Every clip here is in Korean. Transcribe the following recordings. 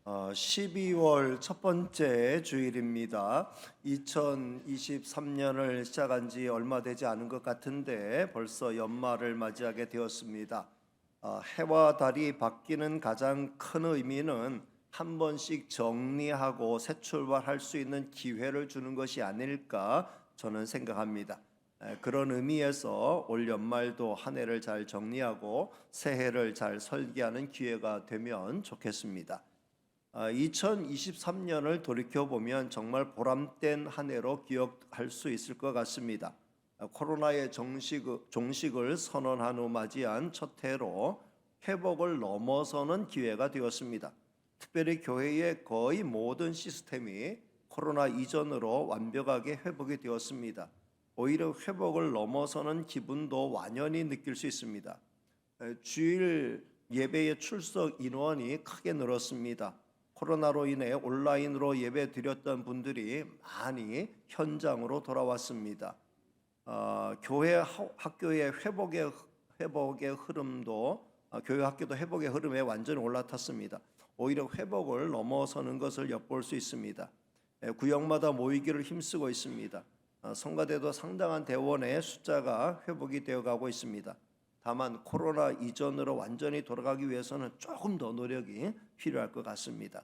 12월 첫 번째 주일입니다. 2023년을 시작한 지 얼마 되지 않은 것 같은데 벌써 연말을 맞이하게 되었습니다. 해와 달이 바뀌는 가장 큰 의미는 한 번씩 정리하고 새 출발할 수 있는 기회를 주는 것이 아닐까 저는 생각합니다. 그런 의미에서 올 연말도 한 해를 잘 정리하고 새해를 잘 설계하는 기회가 되면 좋겠습니다. 2023년을 돌이켜보면 정말 보람된 한 해로 기억할 수 있을 것 같습니다. 코로나의 종식을 선언한 후 맞이한 첫 해로 회복을 넘어서는 기회가 되었습니다. 특별히 교회의 거의 모든 시스템이 코로나 이전으로 완벽하게 회복이 되었습니다. 오히려 회복을 넘어서는 기분도 완연히 느낄 수 있습니다. 주일 예배의 출석 인원이 크게 늘었습니다. 코로나로 인해 온라인으로 예배 드렸던 분들이 많이 현장으로 돌아왔습니다. 교회 학교의 회복의 흐름도 교회 학교도 회복의 흐름에 완전히 올라탔습니다. 오히려 회복을 넘어서는 것을 엿볼 수 있습니다. 구역마다 모이기를 힘쓰고 있습니다. 성가대도 상당한 대원의 숫자가 회복이 되어가고 있습니다. 다만 코로나 이전으로 완전히 돌아가기 위해서는 조금 더 노력이 필요할 것 같습니다.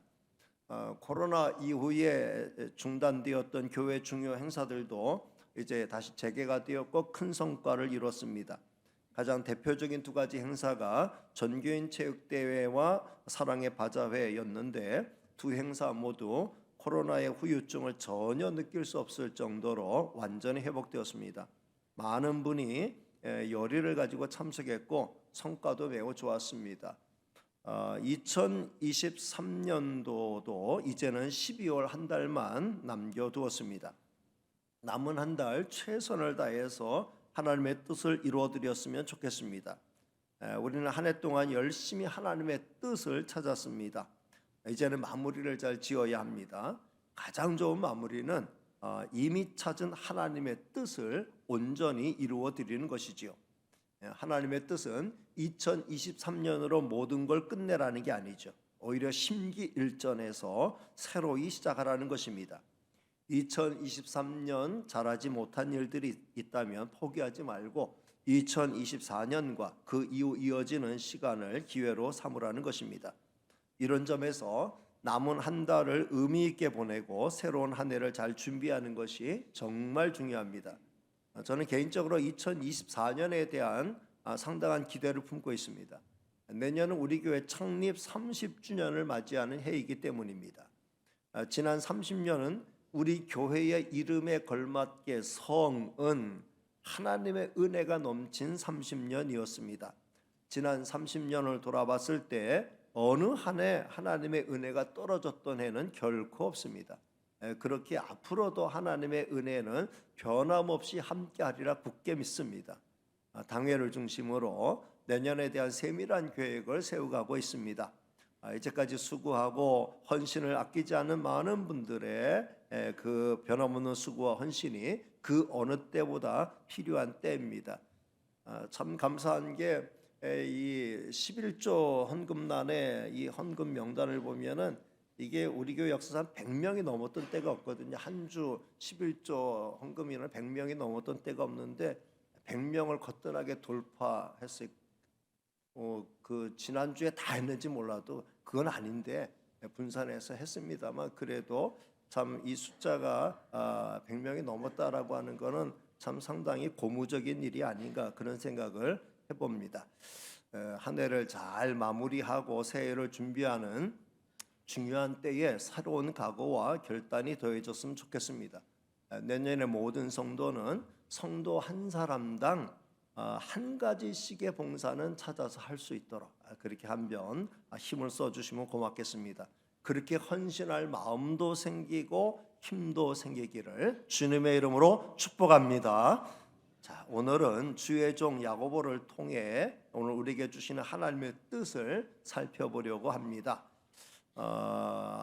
코로나 이후에 중단되었던 교회 중요 행사들도 이제 다시 재개가 되었고 큰 성과를 이뤘습니다. 가장 대표적인 두 가지 행사가 전교인 체육대회와 사랑의 바자회였는데 두 행사 모두 코로나의 후유증을 전혀 느낄 수 없을 정도로 완전히 회복되었습니다. 많은 분이 열의를 가지고 참석했고 성과도 매우 좋았습니다. 2023년도도 이제는 12월 한 달만 남겨두었습니다. 남은 한 달 최선을 다해서 하나님의 뜻을 이루어드렸으면 좋겠습니다. 우리는 한 해 동안 열심히 하나님의 뜻을 찾았습니다. 이제는 마무리를 잘 지어야 합니다. 가장 좋은 마무리는 이미 찾은 하나님의 뜻을 온전히 이루어드리는 것이지요. 하나님의 뜻은 2023년으로 모든 걸 끝내라는 게 아니죠. 오히려 심기일전에서 새로이 시작하라는 것입니다. 2023년 잘하지 못한 일들이 있다면 포기하지 말고 2024년과 그 이후 이어지는 시간을 기회로 삼으라는 것입니다. 이런 점에서 남은 한 달을 의미 있게 보내고 새로운 한 해를 잘 준비하는 것이 정말 중요합니다. 저는 개인적으로 2024년에 대한 상당한 기대를 품고 있습니다. 내년은 우리 교회 창립 30주년을 맞이하는 해이기 때문입니다. 지난 30년은 우리 교회의 이름에 걸맞게 성은 하나님의 은혜가 넘친 30년이었습니다. 지난 30년을 돌아봤을 때 어느 한 해 하나님의 은혜가 떨어졌던 해는 결코 없습니다. 그렇게 앞으로도 하나님의 은혜는 변함없이 함께하리라 굳게 믿습니다. 당회를 중심으로 내년에 대한 세밀한 계획을 세워가고 있습니다. 이제까지 수고하고 헌신을 아끼지 않은 많은 분들의 그 변함없는 수고와 헌신이 그 어느 때보다 필요한 때입니다. 참 감사한 게 이 11조 헌금란의 이 헌금 명단을 보면은 이게 우리 교회 역사상 100명이 넘었던 때가 없거든요. 한 주 11조 헌금인은 100명이 넘었던 때가 없는데 100명을 거뜬하게 돌파했어요. 그 지난주에 다 했는지 몰라도 그건 아닌데 분산해서 했습니다만 그래도 참 이 숫자가 100명이 넘었다라고 하는 거는 참 상당히 고무적인 일이 아닌가 그런 생각을 해봅니다. 한 해를 잘 마무리하고 새해를 준비하는 중요한 때에 새로운 각오와 결단이 더해졌으면 좋겠습니다. 내년에 모든 성도는 성도 한 사람당 한 가지씩의 봉사는 찾아서 할 수 있도록 그렇게 한번 힘을 써주시면 고맙겠습니다. 그렇게 헌신할 마음도 생기고 힘도 생기기를 주님의 이름으로 축복합니다. 자, 오늘은 주의 종 야고보를 통해 오늘 우리에게 주시는 하나님의 뜻을 살펴보려고 합니다.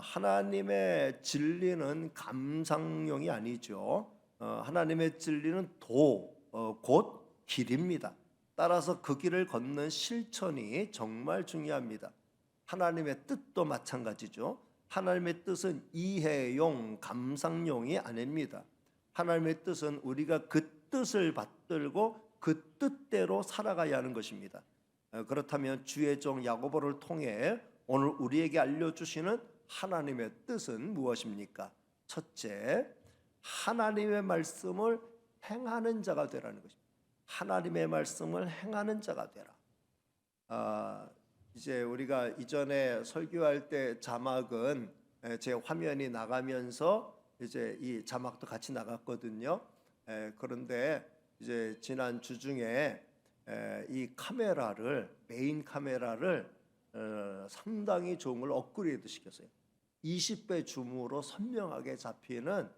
하나님의 진리는 감상용이 아니죠. 하나님의 진리는 곧 길입니다. 따라서 그 길을 걷는 실천이 정말 중요합니다. 하나님의 뜻도 마찬가지죠. 하나님의 뜻은 이해용, 감상용이 아닙니다. 하나님의 뜻은 우리가 그 뜻을 받들고 그 뜻대로 살아가야 하는 것입니다. 그렇다면 주의 종 야고보를 통해 오늘 우리에게 알려주시는 하나님의 뜻은 무엇입니까? 첫째, 하나님의 말씀을 행하는 자가 되라는 것입니다. 하나님의 말씀을 행하는 자가 되라. 이제 우리가 이전에 설교할 때 자막은 제 화면이 나가면서 이제 이 자막도 같이 나갔거든요. 그런데 이제 지난 주 중에 이 카메라를, 메인 카메라를 상당히 좋은 걸 업그레이드 시켰어요. 20배 줌으로 선명하게 잡히는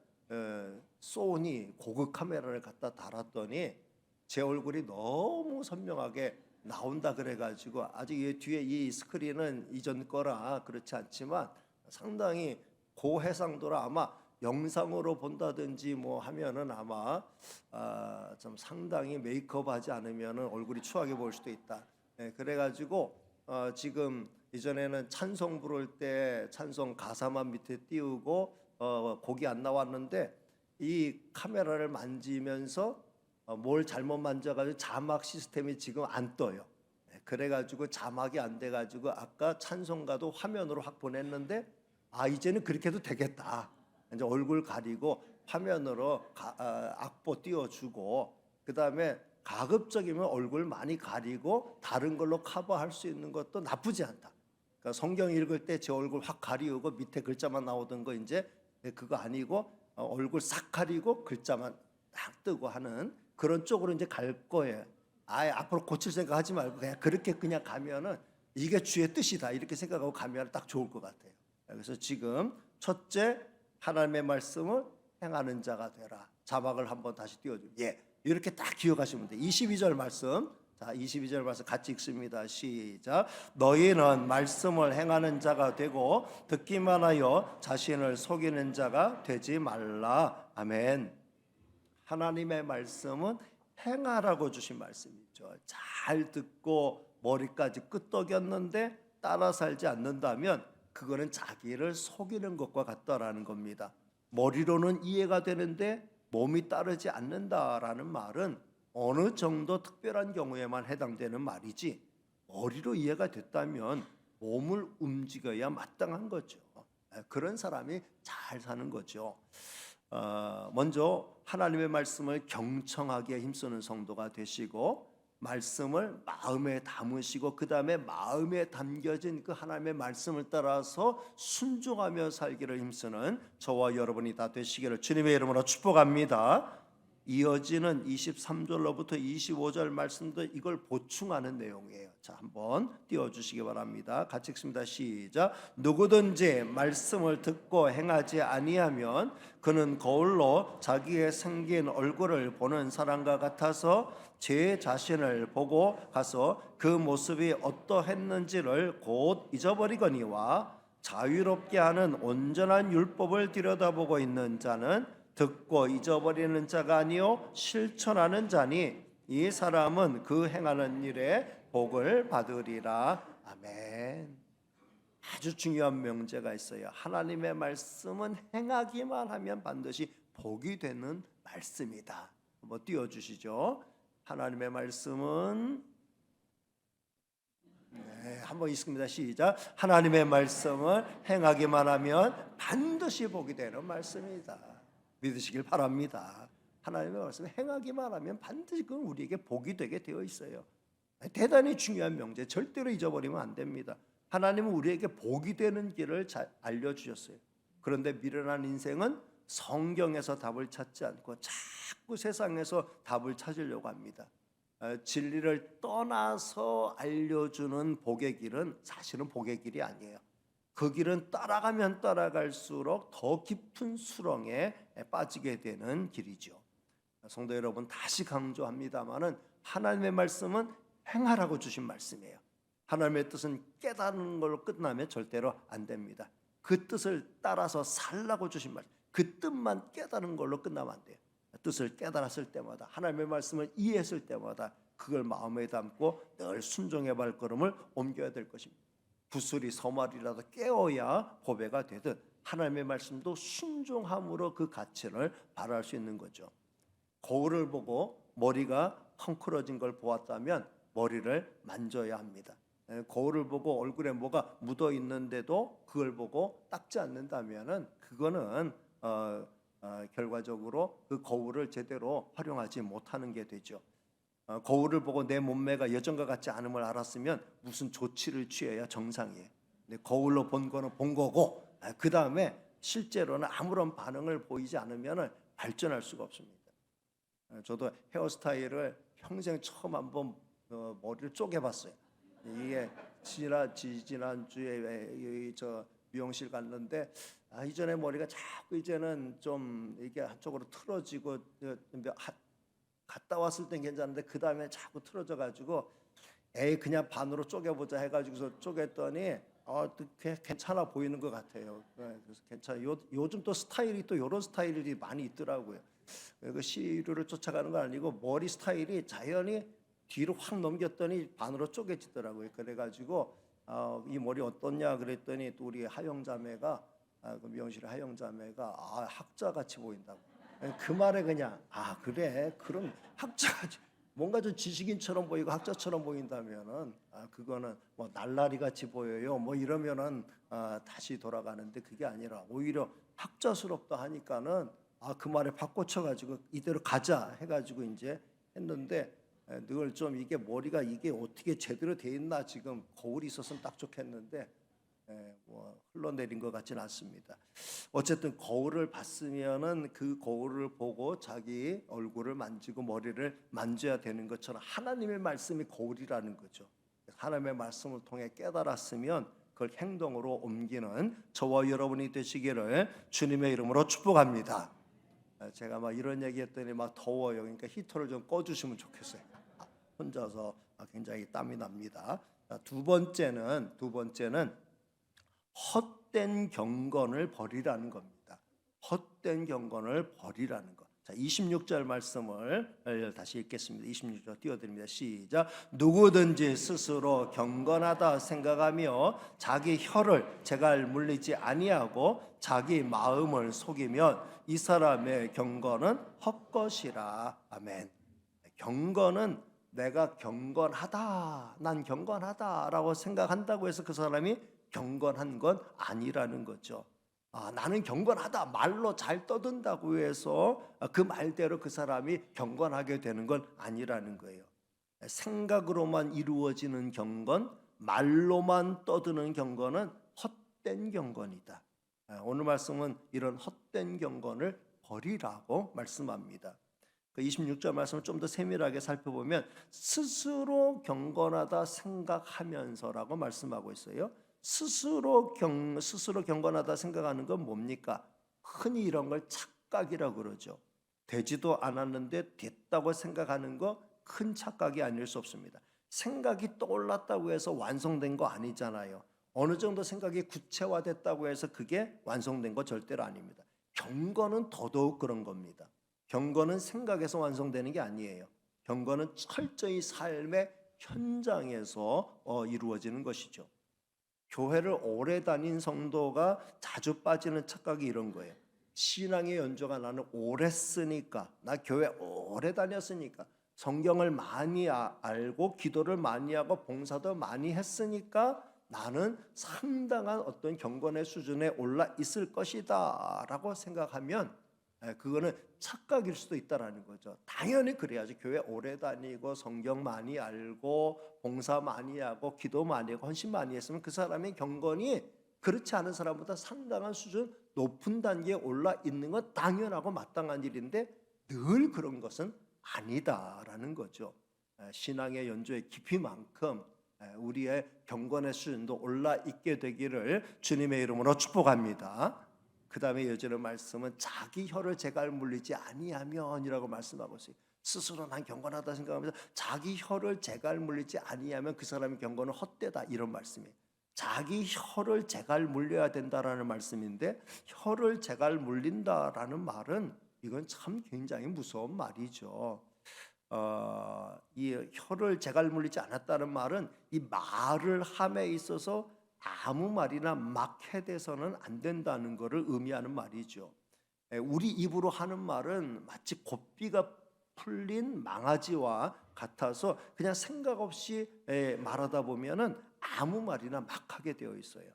소니 고급 카메라를 갖다 달았더니 제 얼굴이 너무 선명하게 나온다 그래가지고, 아직 뒤에 이 스크린은 이전 거라 그렇지 않지만 상당히 고해상도라 아마 영상으로 본다든지 뭐 하면은 아마 좀 상당히 메이크업하지 않으면은 얼굴이 추하게 보일 수도 있다. 그래가지고 지금 이전에는 찬송 부를 때 찬송 가사만 밑에 띄우고 곡이 안 나왔는데, 이 카메라를 만지면서 뭘 잘못 만져가지고 자막 시스템이 지금 안 떠요. 그래가지고 자막이 안 돼가지고 아까 찬송가도 화면으로 확 보냈는데, 이제는 그렇게 해도 되겠다. 이제 얼굴 가리고 화면으로 악보 띄워주고, 그 다음에 가급적이면 얼굴 많이 가리고 다른 걸로 커버할 수 있는 것도 나쁘지 않다. 그러니까 성경 읽을 때 제 얼굴 확 가리우고 밑에 글자만 나오던 거 이제 그거 아니고 얼굴 싹 가리고 글자만 딱 뜨고 하는 그런 쪽으로 이제 갈 거예요. 아예 앞으로 고칠 생각 하지 말고 그냥 그렇게 그냥 가면은 이게 주의 뜻이다 이렇게 생각하고 가면 딱 좋을 것 같아요. 그래서 지금 첫째, 하나님의 말씀을 행하는 자가 되라. 자막을 한번 다시 띄워줘. 이렇게 딱 기억하시면 돼요. 22절 말씀. 자, 22절 말씀 같이 읽습니다. 시작. 너희는 말씀을 행하는 자가 되고 듣기만 하여 자신을 속이는 자가 되지 말라. 아멘. 하나님의 말씀은 행하라고 주신 말씀이죠. 잘 듣고 머리까지 끄떡였는데 따라 살지 않는다면 그거는 자기를 속이는 것과 같다라는 겁니다. 머리로는 이해가 되는데 몸이 따르지 않는다라는 말은 어느 정도 특별한 경우에만 해당되는 말이지, 머리로 이해가 됐다면 몸을 움직여야 마땅한 거죠. 그런 사람이 잘 사는 거죠. 먼저 하나님의 말씀을 경청하기에 힘쓰는 성도가 되시고, 말씀을 마음에 담으시고 그 다음에 마음에 담겨진 그 하나님의 말씀을 따라서 순종하며 살기를 힘쓰는 저와 여러분이 다 되시기를 주님의 이름으로 축복합니다. 이어지는 23절로부터 25절 말씀도 이걸 보충하는 내용이에요. 자, 한번 띄워주시기 바랍니다. 같이 읽습니다. 시작. 누구든지 말씀을 듣고 행하지 아니하면 그는 거울로 자기의 생긴 얼굴을 보는 사람과 같아서 제 자신을 보고 가서 그 모습이 어떠했는지를 곧 잊어버리거니와, 자유롭게 하는 온전한 율법을 들여다보고 있는 자는 듣고 잊어버리는 자가 아니요 실천하는 자니 이 사람은 그 행하는 일에 복을 받으리라. 아멘. 아주 중요한 명제가 있어요. 하나님의 말씀은 행하기만 하면 반드시 복이 되는 말씀이다. 한번 띄워주시죠. 하나님의 말씀은 한번 읽습니다. 시작. 하나님의 말씀을 행하기만 하면 반드시 복이 되는 말씀이다. 믿으시길 바랍니다. 하나님의 말씀을 행하기만 하면 반드시 그건 우리에게 복이 되게 되어 있어요. 대단히 중요한 명제, 절대로 잊어버리면 안 됩니다. 하나님은 우리에게 복이 되는 길을 잘 알려주셨어요. 그런데 미련한 인생은 성경에서 답을 찾지 않고 자꾸 세상에서 답을 찾으려고 합니다. 진리를 떠나서 알려주는 복의 길은 사실은 복의 길이 아니에요. 그 길은 따라가면 따라갈수록 더 깊은 수렁에 빠지게 되는 길이죠. 성도 여러분, 다시 강조합니다마는 하나님의 말씀은 행하라고 주신 말씀이에요. 하나님의 뜻은 깨닫는 걸로 끝나면 절대로 안 됩니다. 그 뜻을 따라서 살라고 주신 말씀, 그 뜻만 깨닫는 걸로 끝나면 안 돼요. 뜻을 깨달았을 때마다, 하나님의 말씀을 이해했을 때마다 그걸 마음에 담고 늘 순종의 발걸음을 옮겨야 될 것입니다. 구슬이 서말이라도 깨어야 보배가 되듯 하나님의 말씀도 순종함으로 그 가치를 발휘할 수 있는 거죠. 거울을 보고 머리가 헝클어진 걸 보았다면 머리를 만져야 합니다. 거울을 보고 얼굴에 뭐가 묻어 있는데도 그걸 보고 닦지 않는다면은 그거는 결과적으로 그 거울을 제대로 활용하지 못하는 게 되죠. 거울을 보고 내 몸매가 예전과 같지 않음을 알았으면 무슨 조치를 취해야 정상이에요. 근데 거울로 본 거는 본 거고 그 다음에 실제로는 아무런 반응을 보이지 않으면 발전할 수가 없습니다. 저도 헤어스타일을 평생 처음 한번 머리를 쪼개봤어요. 이게 지난주에 저 미용실 갔는데 이전에 머리가 자꾸 이제는 좀 이게 한쪽으로 틀어지고 갔다 왔을 땐 괜찮은데 그 다음에 자꾸 틀어져 가지고 그냥 반으로 쪼개보자 해가지고서 쪼갰더니 괜찮아 보이는 것 같아요. 그래서 괜찮아요. 요즘 또 스타일이 또 이런 스타일이 많이 있더라고요. 그 시류를 쫓아가는 건 아니고 머리 스타일이 자연히 뒤로 확 넘겼더니 반으로 쪼개지더라고요. 그래가지고 이 머리 어떻냐 그랬더니 또 우리 하영자매가 그 미용실 하영자매가 학자 같이 보인다고. 그 말에 그냥 그래 그럼 학자같이 뭔가 좀 지식인처럼 보이고 학자처럼 보인다면은 그거는 뭐 날라리 같이 보여요. 뭐 이러면은 다시 돌아가는데 그게 아니라 오히려 학자스럽다 하니까는 그 말에 바꿔쳐 가지고 이대로 가자 해가지고 이제 했는데 늘 좀 이게 머리가 이게 어떻게 제대로 돼 있나 지금 거울이 있었으면 딱 좋겠는데 뭐 흘러내린 것 같지는 않습니다. 어쨌든 거울을 봤으면은 그 거울을 보고 자기 얼굴을 만지고 머리를 만져야 되는 것처럼 하나님의 말씀이 거울이라는 거죠. 하나님의 말씀을 통해 깨달았으면 그걸 행동으로 옮기는 저와 여러분이 되시기를 주님의 이름으로 축복합니다. 제가 막 이런 얘기했더니 막 더워요. 그러니까 히터를 좀 꺼주시면 좋겠어요. 혼자서 굉장히 땀이 납니다. 두 번째는 헛된 경건을 버리라는 겁니다. 헛된 경건을 버리라는 것. 자, 26절 말씀을 다시 읽겠습니다. 26절 띄워드립니다. 시작. 누구든지 스스로 경건하다 생각하며 자기 혀를 제갈 물리지 아니하고 자기 마음을 속이면 이 사람의 경건은 헛것이라. 아멘. 경건은 내가 경건하다, 난 경건하다라고 생각한다고 해서 그 사람이 경건한 건 아니라는 거죠. 나는 경건하다 말로 잘 떠든다고 해서 그 말대로 그 사람이 경건하게 되는 건 아니라는 거예요. 생각으로만 이루어지는 경건, 말로만 떠드는 경건은 헛된 경건이다. 오늘 말씀은 이런 헛된 경건을 버리라고 말씀합니다. 그 26절 말씀을 좀 더 세밀하게 살펴보면 스스로 경건하다 생각하면서라고 말씀하고 있어요. 스스로 경건하다 생각하는 건 뭡니까? 흔히 이런 걸 착각이라고 그러죠. 되지도 않았는데 됐다고 생각하는 거 큰 착각이 아닐 수 없습니다. 생각이 떠올랐다고 해서 완성된 거 아니잖아요. 어느 정도 생각이 구체화됐다고 해서 그게 완성된 거 절대로 아닙니다. 경건은 더더욱 그런 겁니다. 경건은 생각에서 완성되는 게 아니에요. 경건은 철저히 삶의 현장에서 이루어지는 것이죠. 교회를 오래 다닌 성도가 자주 빠지는 착각이 이런 거예요. 신앙의 연조가 나는 오래 쓰니까, 나 교회 오래 다녔으니까, 성경을 많이 알고 기도를 많이 하고 봉사도 많이 했으니까 나는 상당한 어떤 경건의 수준에 올라 있을 것이다 라고 생각하면 그거는 착각일 수도 있다라는 거죠. 당연히 그래야지. 교회 오래 다니고 성경 많이 알고 봉사 많이 하고 기도 많이 하고 헌신 많이 했으면 그 사람의 경건이 그렇지 않은 사람보다 상당한 수준 높은 단계에 올라 있는 건 당연하고 마땅한 일인데 늘 그런 것은 아니다라는 거죠. 신앙의 연조의 깊이만큼 우리의 경건의 수준도 올라 있게 되기를 주님의 이름으로 축복합니다. 그 다음에 이어지는 말씀은 자기 혀를 제갈 물리지 아니하면이라고 말씀하고 있어요. 스스로 난 경건하다 생각하면서 자기 혀를 제갈 물리지 아니하면 그 사람의 경건은 헛되다 이런 말씀이에요. 자기 혀를 제갈 물려야 된다라는 말씀인데 혀를 제갈 물린다라는 말은 이건 참 굉장히 무서운 말이죠. 이 혀를 제갈 물리지 않았다는 말은 이 말을 함에 있어서 아무 말이나 막 해대서는 안 된다는 것을 의미하는 말이죠. 우리 입으로 하는 말은 마치 고삐가 풀린 망아지와 같아서 그냥 생각 없이 말하다 보면은 아무 말이나 막 하게 되어 있어요.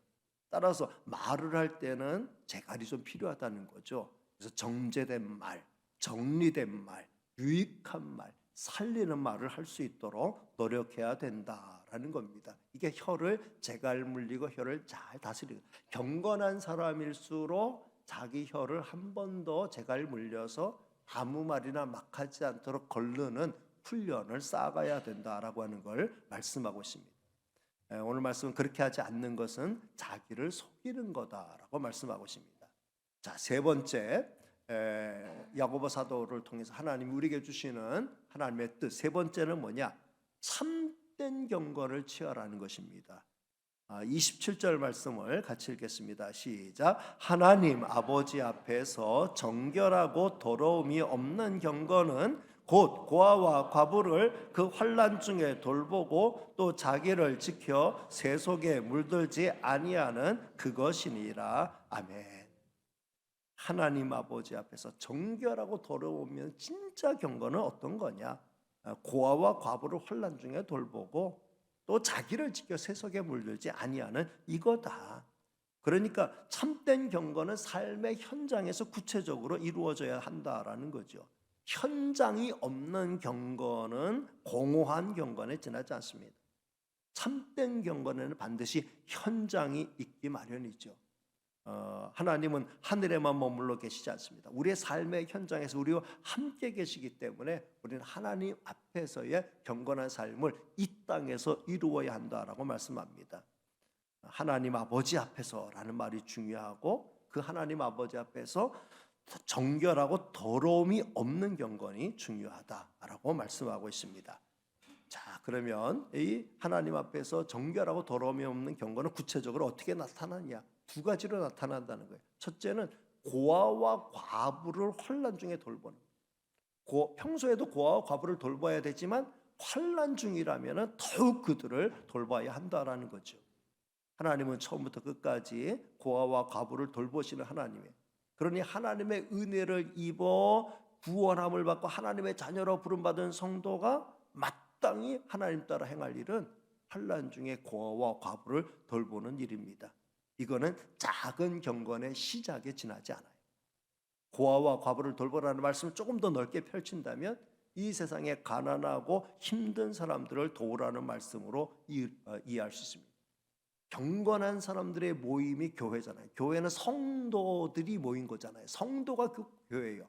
따라서 말을 할 때는 재갈이 좀 필요하다는 거죠. 그래서 정제된 말, 정리된 말, 유익한 말, 살리는 말을 할 수 있도록 노력해야 된다라는 겁니다. 이게 혀를 재갈 물리고 혀를 잘 다스리고, 경건한 사람일수록 자기 혀를 한 번 더 재갈 물려서 아무 말이나 막 하지 않도록 거르는 훈련을 쌓아가야 된다라고 하는 걸 말씀하고 있습니다. 오늘 말씀은 그렇게 하지 않는 것은 자기를 속이는 거다라고 말씀하고 있습니다. 자, 세 번째, 야고보 사도를 통해서 하나님이 우리에게 주시는 하나님의 뜻, 세 번째는 뭐냐? 참된 경건을 취하라는 것입니다. 27절 말씀을 같이 읽겠습니다. 시작. 하나님 아버지 앞에서 정결하고 더러움이 없는 경건은 곧 고아와 과부를 그 환난 중에 돌보고 또 자기를 지켜 세속에 물들지 아니하는 그것이니라. 아멘. 하나님 아버지 앞에서 정결하고 더러우면 진짜 경건은 어떤 거냐? 고아와 과부를 환난 중에 돌보고 또 자기를 지켜 세속에 물들지 아니하는 이거다. 그러니까 참된 경건은 삶의 현장에서 구체적으로 이루어져야 한다라는 거죠. 현장이 없는 경건은 공허한 경건에 지나지 않습니다. 참된 경건에는 반드시 현장이 있기 마련이죠. 하나님은 하늘에만 머물러 계시지 않습니다. 우리의 삶의 현장에서 우리와 함께 계시기 때문에 우리는 하나님 앞에서의 경건한 삶을 이 땅에서 이루어야 한다라고 말씀합니다. 하나님 아버지 앞에서라는 말이 중요하고, 그 하나님 아버지 앞에서 정결하고 더러움이 없는 경건이 중요하다라고 말씀하고 있습니다. 자, 그러면 이 하나님 앞에서 정결하고 더러움이 없는 경건은 구체적으로 어떻게 나타나냐? 두 가지로 나타난다는 거예요. 첫째는 고아와 과부를 환난 중에 돌보는. 평소에도 고아와 과부를 돌봐야 되지만 환난 중이라면 더욱 그들을 돌봐야 한다라는 거죠. 하나님은 처음부터 끝까지 고아와 과부를 돌보시는 하나님이에요. 그러니 하나님의 은혜를 입어 구원함을 받고 하나님의 자녀로 부름받은 성도가 마땅히 하나님 따라 행할 일은 환난 중에 고아와 과부를 돌보는 일입니다. 이거는 작은 경건의 시작에 지나지 않아요. 고아와 과부를 돌보라는 말씀을 조금 더 넓게 펼친다면 이 세상에 가난하고 힘든 사람들을 도우라는 말씀으로 이해할 수 있습니다. 경건한 사람들의 모임이 교회잖아요. 교회는 성도들이 모인 거잖아요. 성도가 그 교회예요.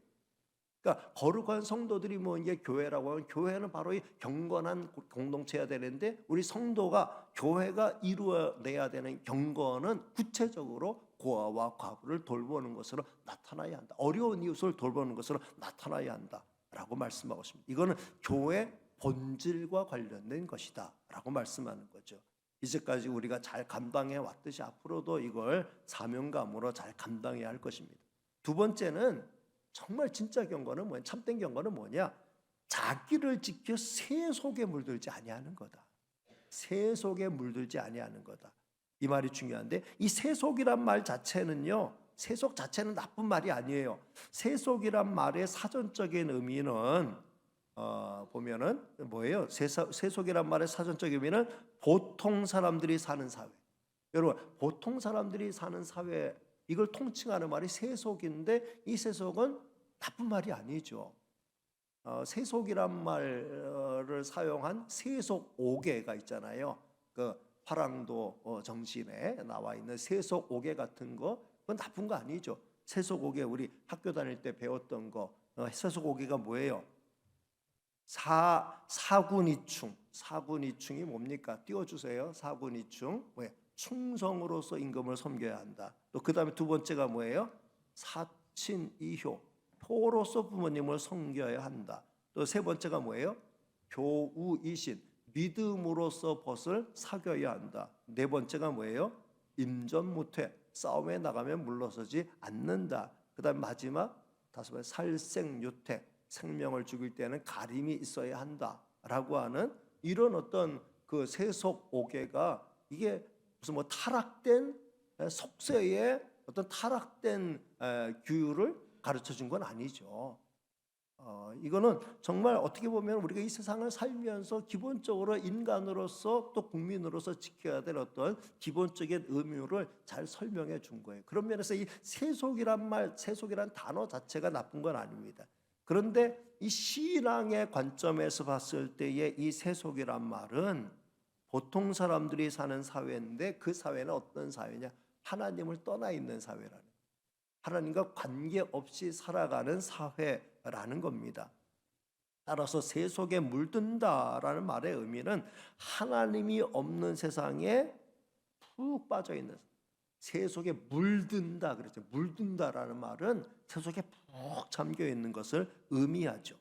그러니까 거룩한 성도들이 모인 게 교회라고 하면, 교회는 바로 이 경건한 공동체여야 되는데, 우리 성도가 교회가 이루어내야 되는 경건은 구체적으로 고아와 과부를 돌보는 것으로 나타나야 한다. 어려운 이웃을 돌보는 것으로 나타나야 한다라고 말씀하고 있습니다. 이거는 교회 본질과 관련된 것이다라고 말씀하는 거죠. 이제까지 우리가 잘 감당해 왔듯이 앞으로도 이걸 사명감으로 잘 감당해야 할 것입니다. 두 번째는 정말 진짜 경건은 뭐냐? 참된 경건은 뭐냐? 자기를 지켜 세속에 물들지 아니하는 거다. 세속에 물들지 아니하는 거다. 이 말이 중요한데, 이 세속이란 말 자체는요, 세속 자체는 나쁜 말이 아니에요. 세속이란 말의 사전적인 의미는 보면은 뭐예요? 세속이란 말의 사전적 의미는 보통 사람들이 사는 사회. 여러분, 보통 사람들이 사는 사회, 이걸 통칭하는 말이 세속인데, 이 세속은 나쁜 말이 아니죠. 세속이란 말을 사용한 세속 5개가 있잖아요. 그 화랑도 정신에 나와 있는 세속 5개 같은 거, 그건 나쁜 거 아니죠. 세속 5개 우리 학교 다닐 때 배웠던 거, 세속 5개가 뭐예요? 사군이충. 사군이충이 뭡니까? 띄워주세요. 사군이충. 왜? 충성으로서 임금을 섬겨야 한다. 또 그 다음에 두 번째가 뭐예요? 사친이효. 포로서 부모님을 섬겨야 한다. 또 세 번째가 뭐예요? 교우이신. 믿음으로서 벗을 사겨야 한다. 네 번째가 뭐예요? 임전무퇴. 싸움에 나가면 물러서지 않는다. 그 다음 마지막 다섯 번째 살생유택. 생명을 죽일 때는 가림이 있어야 한다라고 하는 이런 어떤 그 세속 5개가 이게 무슨 뭐 타락된 속세의 어떤 타락된 규율을 가르쳐 준 건 아니죠. 이거는 정말 어떻게 보면 우리가 이 세상을 살면서 기본적으로 인간으로서 또 국민으로서 지켜야 될 어떤 기본적인 의무를 잘 설명해 준 거예요. 그런 면에서 이 세속이란 단어 자체가 나쁜 건 아닙니다. 그런데 이 신앙의 관점에서 봤을 때의 이 세속이란 말은 보통 사람들이 사는 사회인데 그 사회는 어떤 사회냐? 하나님을 떠나 있는 사회라는, 하나님과 관계없이 살아가는 사회라는 겁니다. 따라서 세속에 물든다라는 말의 의미는 하나님이 없는 세상에 푹 빠져 있는, 세속에 물든다 그랬죠. 물든다라는 말은 세속에 푹 잠겨 있는 것을 의미하죠.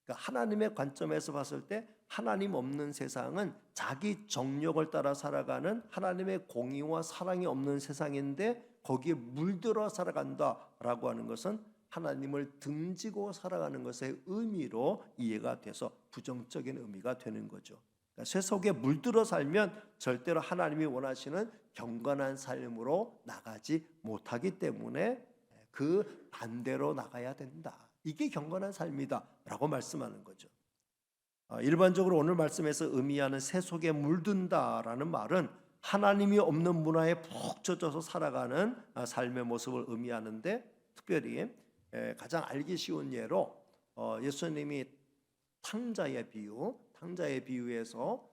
그러니까 하나님의 관점에서 봤을 때 하나님 없는 세상은 자기 정욕을 따라 살아가는, 하나님의 공의와 사랑이 없는 세상인데 거기에 물들어 살아간다라고 하는 것은 하나님을 등지고 살아가는 것의 의미로 이해가 돼서 부정적인 의미가 되는 거죠. 그러니까 세속에 물들어 살면 절대로 하나님이 원하시는 경건한 삶으로 나가지 못하기 때문에 그 반대로 나가야 된다. 이게 경건한 삶이다라고 말씀하는 거죠. 일반적으로 오늘 말씀에서 의미하는 세속에 물든다라는 말은 하나님이 없는 문화에 푹 젖어서 살아가는 삶의 모습을 의미하는데, 특별히 가장 알기 쉬운 예로 예수님이 탕자의 비유에서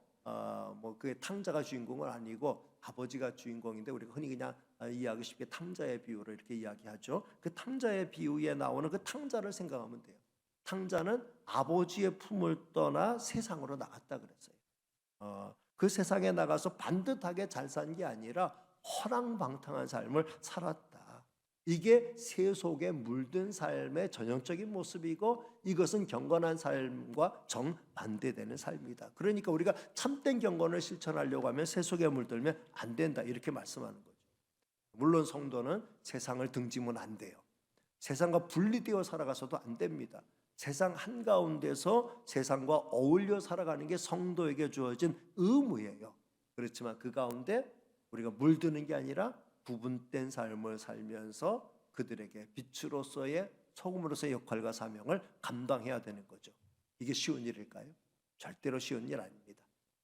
뭐 그 탕자가 주인공은 아니고 아버지가 주인공인데 우리가 흔히 그냥 이해하기 쉽게 탕자의 비유로 이렇게 이야기하죠. 그 탕자의 비유에 나오는 그 탕자를 생각하면 돼요. 탕자는 아버지의 품을 떠나 세상으로 나갔다 그랬어요. 그 세상에 나가서 반듯하게 잘 산 게 아니라 허랑방탕한 삶을 살았다. 이게 세속에 물든 삶의 전형적인 모습이고, 이것은 경건한 삶과 정반대되는 삶이다. 그러니까 우리가 참된 경건을 실천하려고 하면 세속에 물들면 안 된다, 이렇게 말씀하는 거죠. 물론 성도는 세상을 등지면 안 돼요. 세상과 분리되어 살아가서도 안 됩니다. 세상 한가운데서 세상과 어울려 살아가는 게 성도에게 주어진 의무예요. 그렇지만 그 가운데 우리가 물드는 게 아니라 구분된 삶을 살면서 그들에게 빛으로서의, 소금으로서의 역할과 사명을 감당해야 되는 거죠. 이게 쉬운 일일까요? 절대로 쉬운 일 아닙니다.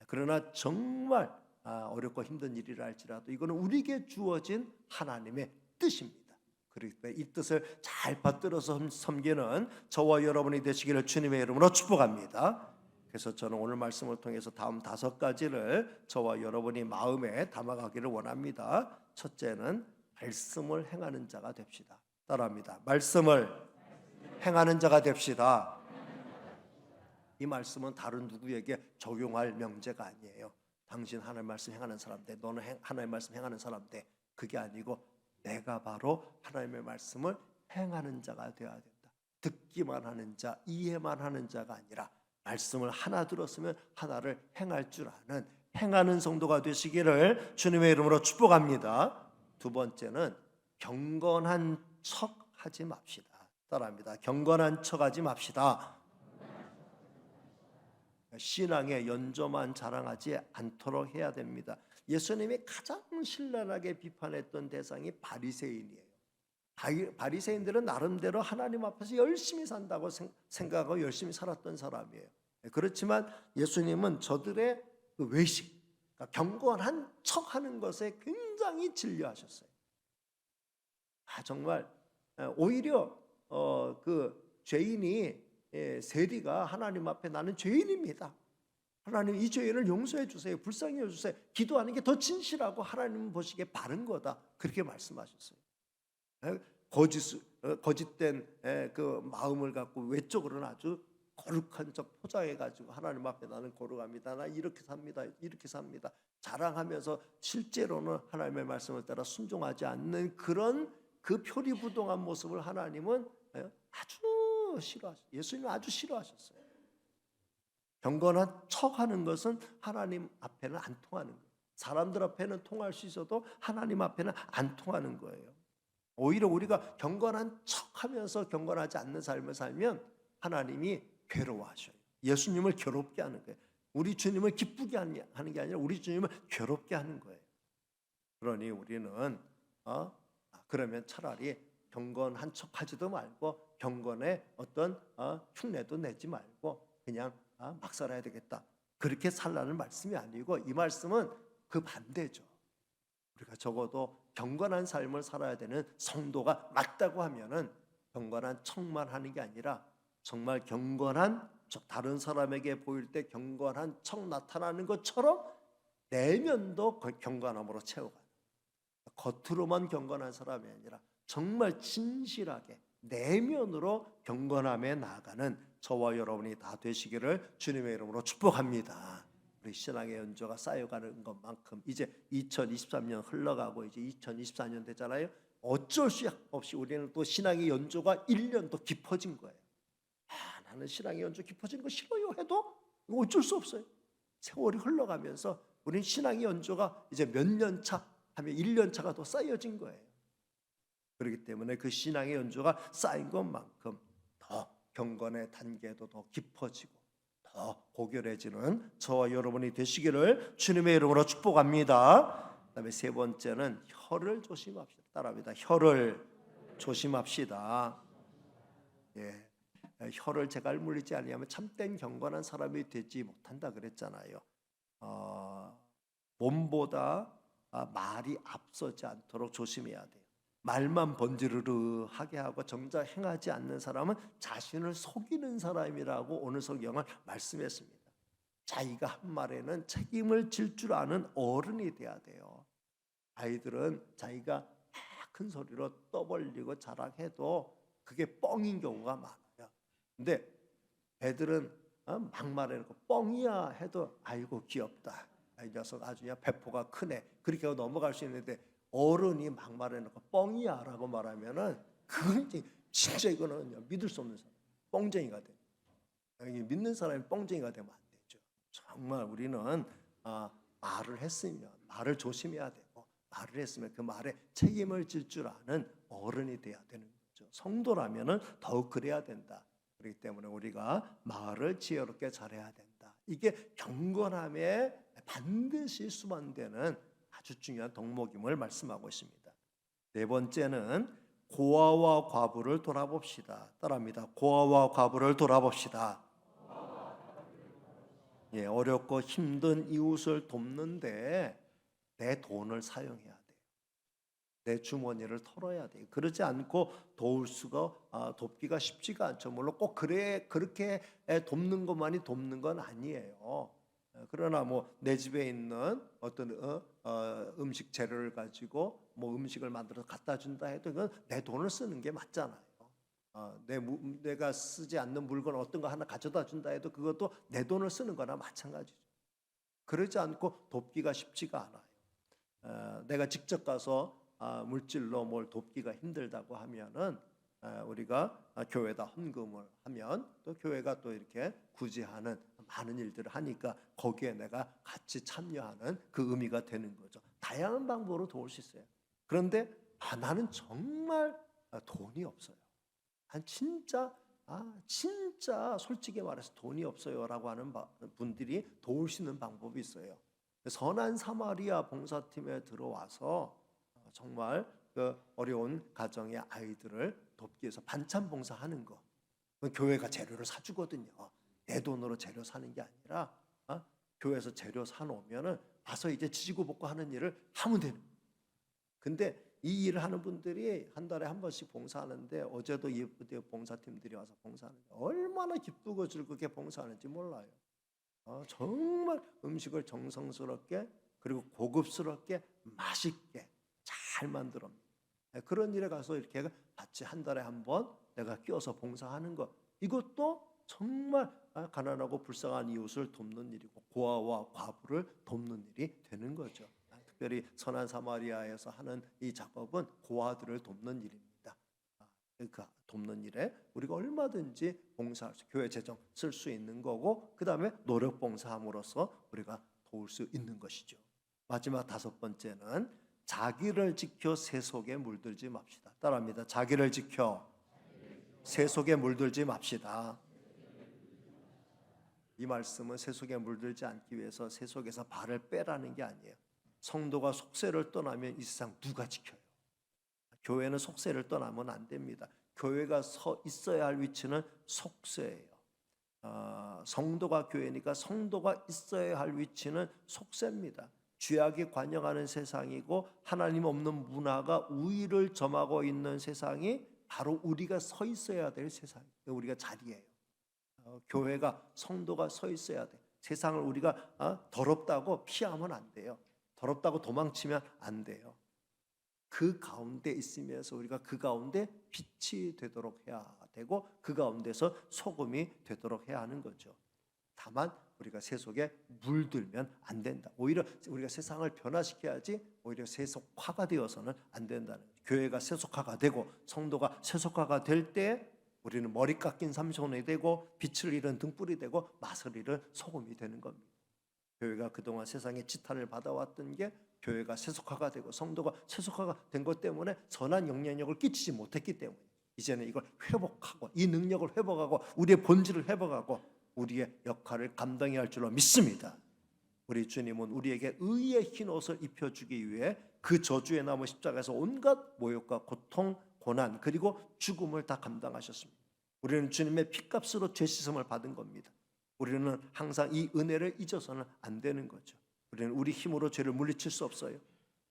그러나 정말 어렵고 힘든 일이라 할지라도 이거는 우리에게 주어진 하나님의 뜻입니다. 그렇기 때문에 이 뜻을 잘 받들어서 섬기는 저와 여러분이 되시기를 주님의 이름으로 축복합니다. 그래서 저는 오늘 말씀을 통해서 다음 5가지를 저와 여러분이 마음에 담아가기를 원합니다. 첫째는 말씀을 행하는 자가 됩시다. 따라합니다. 말씀을 행하는 자가 됩시다. 이 말씀은 다른 누구에게 적용할 명제가 아니에요. 당신 하나님 말씀 행하는 사람 돼, 너는 하나님 말씀 행하는 사람 돼, 그게 아니고 내가 바로 하나님의 말씀을 행하는 자가 되어야 된다. 듣기만 하는 자, 이해만 하는 자가 아니라 말씀을 하나 들었으면 하나를 행할 줄 아는, 행하는 성도가 되시기를 주님의 이름으로 축복합니다. 두 번째는 경건한 척 하지 맙시다. 따라합니다. 경건한 척 하지 맙시다. 신앙의 연조만 자랑하지 않도록 해야 됩니다. 예수님이 가장 신랄하게 비판했던 대상이 바리새인이에요. 바리새인들은 나름대로 하나님 앞에서 열심히 산다고 생각하고 열심히 살았던 사람이에요. 그렇지만 예수님은 저들의 그 외식, 그러니까 경건한 척하는 것에 굉장히 진료하셨어요. 정말 오히려 그 죄인이, 세리가 하나님 앞에 나는 죄인입니다, 하나님 이 죄인을 용서해 주세요, 불쌍히 해주세요, 기도하는 게 더 진실하고 하나님 보시기에 바른 거다, 그렇게 말씀하셨어요. 거짓된 그 마음을 갖고 외적으로는 아주 거룩한 척 포장해가지고 하나님 앞에 나는 거룩합니다, 나 이렇게 삽니다, 이렇게 삽니다 자랑하면서 실제로는 하나님의 말씀을 따라 순종하지 않는 그런 그 표리부동한 모습을 하나님은 아주 싫어하셨어요. 예수님은 아주 싫어하셨어요. 경건한 척하는 것은 하나님 앞에는 안 통하는 거예요. 사람들 앞에는 통할 수 있어도 하나님 앞에는 안 통하는 거예요. 오히려 우리가 경건한 척하면서 경건하지 않는 삶을 살면 하나님이 괴로워하셔요. 예수님을 괴롭게 하는 거예요. 우리 주님을 기쁘게 하는 게 아니라 우리 주님을 괴롭게 하는 거예요. 그러니 우리는 그러면 차라리 경건한 척하지도 말고 경건의 어떤 흉내도 내지 말고 그냥 막 살아야 되겠다. 그렇게 살라는 말씀이 아니고 이 말씀은 그 반대죠. 우리가 적어도 경건한 삶을 살아야 되는 성도가 맞다고 하면은 경건한 척만 하는 게 아니라 정말 경건한 다른 사람에게 보일 때 경건한 척 나타나는 것처럼 내면도 경건함으로 채워가는, 겉으로만 경건한 사람이 아니라 정말 진실하게 내면으로 경건함에 나아가는 저와 여러분이 다 되시기를 주님의 이름으로 축복합니다. 우리 신앙의 연조가 쌓여가는 것만큼 이제 2023년 흘러가고 이제 2024년 되잖아요. 어쩔 수 없이 우리는 또 신앙의 연조가 1년 더 깊어진 거예요. 나는 신앙의 연조 깊어지는 거 싫어요 해도 어쩔 수 없어요. 세월이 흘러가면서 우리는 신앙의 연조가 이제 몇 년 차 하면 1년 차가 더 쌓여진 거예요. 그렇기 때문에 그 신앙의 연조가 쌓인 것만큼 더 경건의 단계도 더 깊어지고 더 고결해지는 저와 여러분이 되시기를 주님의 이름으로 축복합니다. 그다음에 세 번째는 혀를 조심합시다. 따라합니다. 혀를 조심합시다. 예, 혀를 제갈 물리지 아니하면 참된 경건한 사람이 되지 못한다 그랬잖아요. 몸보다 말이 앞서지 않도록 조심해야 돼요. 말만 번지르르하게 하고 정작 행하지 않는 사람은 자신을 속이는 사람이라고 오늘 성경은 말씀했습니다. 자기가 한 말에는 책임을 질 줄 아는 어른이 돼야 돼요. 아이들은 자기가 큰 소리로 떠벌리고 자랑해도 그게 뻥인 경우가 많아요. 근데 애들은 막 말해놓고 뻥이야 해도 아이고 귀엽다, 이 녀석 아주 그냥 배포가 크네, 그렇게 하고 넘어갈 수 있는데 어른이 막 말해놓고 뻥이야 라고 말하면은 그건 진짜 이거는 믿을 수 없는 사람, 뻥쟁이가 돼. 믿는 사람이 뻥쟁이가 되면 안 되죠. 정말 우리는 말을 했으면 말을 조심해야 되고, 말을 했으면 그 말에 책임을 질 줄 아는 어른이 돼야 되는 거죠. 성도라면은 더욱 그래야 된다. 그렇기 때문에 우리가 말을 지혜롭게 잘해야 된다. 이게 경건함에 반드시 수반되는 아주 중요한 덕목임을 말씀하고 있습니다. 네 번째는 고아와 과부를 돌아봅시다. 따라합니다. 고아와 과부를 돌아봅시다. 예, 어렵고 힘든 이웃을 돕는데 내 돈을 사용해야 돼요. 내 주머니를 털어야 돼요. 그러지 않고 돕기가 쉽지가 않죠. 물론 꼭 그렇게 돕는 것만이 돕는 건 아니에요. 그러나 뭐 내 집에 있는 어떤 음식 재료를 가지고 뭐 음식을 만들어서 갖다 준다 해도 그건 내 돈을 쓰는 게 맞잖아요. 내가 쓰지 않는 물건 어떤 거 하나 가져다 준다 해도 그것도 내 돈을 쓰는 거나 마찬가지죠. 그러지 않고 돕기가 쉽지가 않아요. 내가 직접 가서 물질로 뭘 돕기가 힘들다고 하면은 우리가 교회에다 헌금을 하면 또 교회가 또 이렇게 구제하는 많은 일들을 하니까 거기에 내가 같이 참여하는 그 의미가 되는 거죠. 다양한 방법으로 도울 수 있어요. 그런데 나는 정말 돈이 없어요. 진짜 솔직히 말해서 돈이 없어요라고 하는 분들이 도울 수 있는 방법이 있어요. 선한 사마리아 봉사팀에 들어와서 정말 그 어려운 가정의 아이들을 돕기 위해서 반찬 봉사하는 거. 교회가 재료를 사주거든요. 내 돈으로 재료 사는 게 아니라 교회에서 재료 사놓으면은 와서 이제 지지고 볶고 하는 일을 하면 되는 거예요. 근데 이 일을 하는 분들이 한 달에 한 번씩 봉사하는데 어제도 이 봉사팀들이 와서 봉사하는데 얼마나 기쁘고 즐겁게 봉사하는지 몰라요. 정말 음식을 정성스럽게 그리고 고급스럽게 맛있게 잘 만들었습니다. 그런 일에 가서 이렇게 같이 한 달에 한 번 내가 끼어서 봉사하는 것, 이것도 정말 가난하고 불쌍한 이웃을 돕는 일이고 고아와 과부를 돕는 일이 되는 거죠. 특별히 선한 사마리아에서 하는 이 작업은 고아들을 돕는 일입니다. 그 돕는 일에 우리가 얼마든지 봉사할 수, 교회 재정 쓸 수 있는 거고, 그 다음에 노력 봉사함으로써 우리가 도울 수 있는 것이죠. 마지막 다섯 번째는 자기를 지켜 세속에 물들지 맙시다. 따라합니다. 자기를 지켜 세속에 물들지 맙시다. 이 말씀은 세속에 물들지 않기 위해서 세속에서 발을 빼라는 게 아니에요. 성도가 속세를 떠나면 이 세상 누가 지켜요? 교회는 속세를 떠나면 안 됩니다. 교회가 서 있어야 할 위치는 속세예요. 성도가 교회니까 성도가 있어야 할 위치는 속세입니다. 죄악이 관영하는 세상이고 하나님 없는 문화가 우위를 점하고 있는 세상이 바로 우리가 서 있어야 될 세상, 우리가 자리예요. 교회가 성도가 서 있어야 돼. 세상을 우리가 더럽다고 피하면 안 돼요. 더럽다고 도망치면 안 돼요. 그 가운데 있으면서 우리가 그 가운데 빛이 되도록 해야 되고 그 가운데서 소금이 되도록 해야 하는 거죠. 다만 우리가 세속에 물들면 안 된다. 오히려 우리가 세상을 변화시켜야지 오히려 세속화가 되어서는 안 된다는 거죠. 교회가 세속화가 되고 성도가 세속화가 될 때 우리는 머리 깎인 삼손이 되고 빛을 잃은 등불이 되고 맛을 잃은 소금이 되는 겁니다. 교회가 그동안 세상의 지탄을 받아왔던 게 교회가 세속화가 되고 성도가 세속화가 된 것 때문에 선한 영향력을 끼치지 못했기 때문에 이제는 이걸 회복하고 이 능력을 회복하고 우리의 본질을 회복하고 우리의 역할을 감당해야 할 줄로 믿습니다. 우리 주님은 우리에게 의의 흰 옷을 입혀주기 위해 그 저주의 나무 십자가에서 온갖 모욕과 고통, 고난 그리고 죽음을 다 감당하셨습니다. 우리는 주님의 피값으로 죄 씻음을 받은 겁니다. 우리는 항상 이 은혜를 잊어서는 안 되는 거죠. 우리는 우리 힘으로 죄를 물리칠 수 없어요.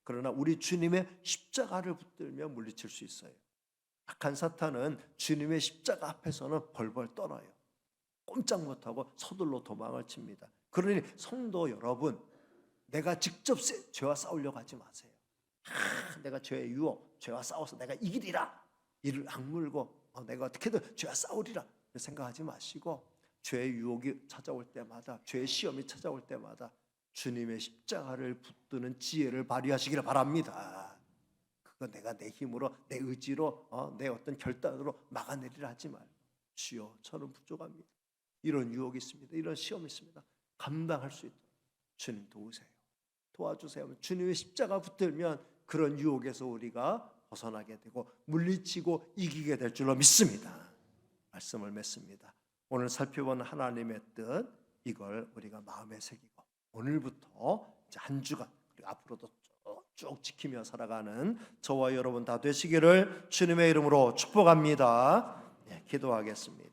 그러나 우리 주님의 십자가를 붙들며 물리칠 수 있어요. 악한 사탄은 주님의 십자가 앞에서는 벌벌 떨어요. 꼼짝 못하고 서둘러 도망을 칩니다. 그러니 성도 여러분, 내가 직접 죄와 싸우려고 하지 마세요. 내가 죄의 유혹, 죄와 싸워서 내가 이기리라. 이를 악물고 내가 어떻게든 죄와 싸우리라 생각하지 마시고 죄의 유혹이 찾아올 때마다 죄의 시험이 찾아올 때마다 주님의 십자가를 붙드는 지혜를 발휘하시기를 바랍니다. 그거 내가 내 힘으로 내 의지로 내 어떤 결단으로 막아내리라 하지 말고 주여 저는 부족합니다. 이런 유혹이 있습니다. 이런 시험이 있습니다. 감당할 수 있도록 주님 도우세요. 도와주세요. 주님의 십자가 붙들면 그런 유혹에서 우리가 벗어나게 되고 물리치고 이기게 될 줄로 믿습니다. 말씀을 맺습니다. 오늘 살펴본 하나님의 뜻 이걸 우리가 마음에 새기고 오늘부터 이제 한 주간 그리고 앞으로도 쭉 지키며 살아가는 저와 여러분 다 되시기를 주님의 이름으로 축복합니다. 기도하겠습니다.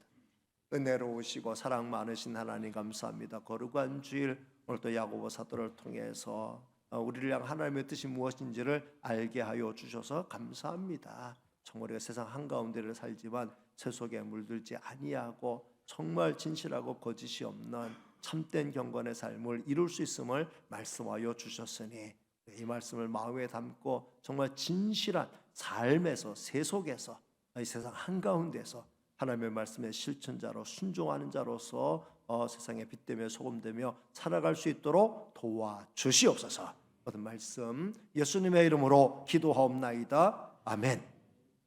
은혜로우시고 사랑 많으신 하나님 감사합니다. 거룩한 주일 오늘도 야고보 사도를 통해서 우리를 향한 하나님의 뜻이 무엇인지를 알게 하여 주셔서 감사합니다. 정말 우리가 세상 한가운데를 살지만 세속에 물들지 아니하고 정말 진실하고 거짓이 없는 참된 경건의 삶을 이룰 수 있음을 말씀하여 주셨으니 이 말씀을 마음에 담고 정말 진실한 삶에서 세속에서 이 세상 한가운데서 하나님의 말씀의 실천자로 순종하는 자로서 세상에 빛되며 소금되며 살아갈 수 있도록 도와주시옵소서. 모든 말씀 예수님의 이름으로 기도하옵나이다. 아멘.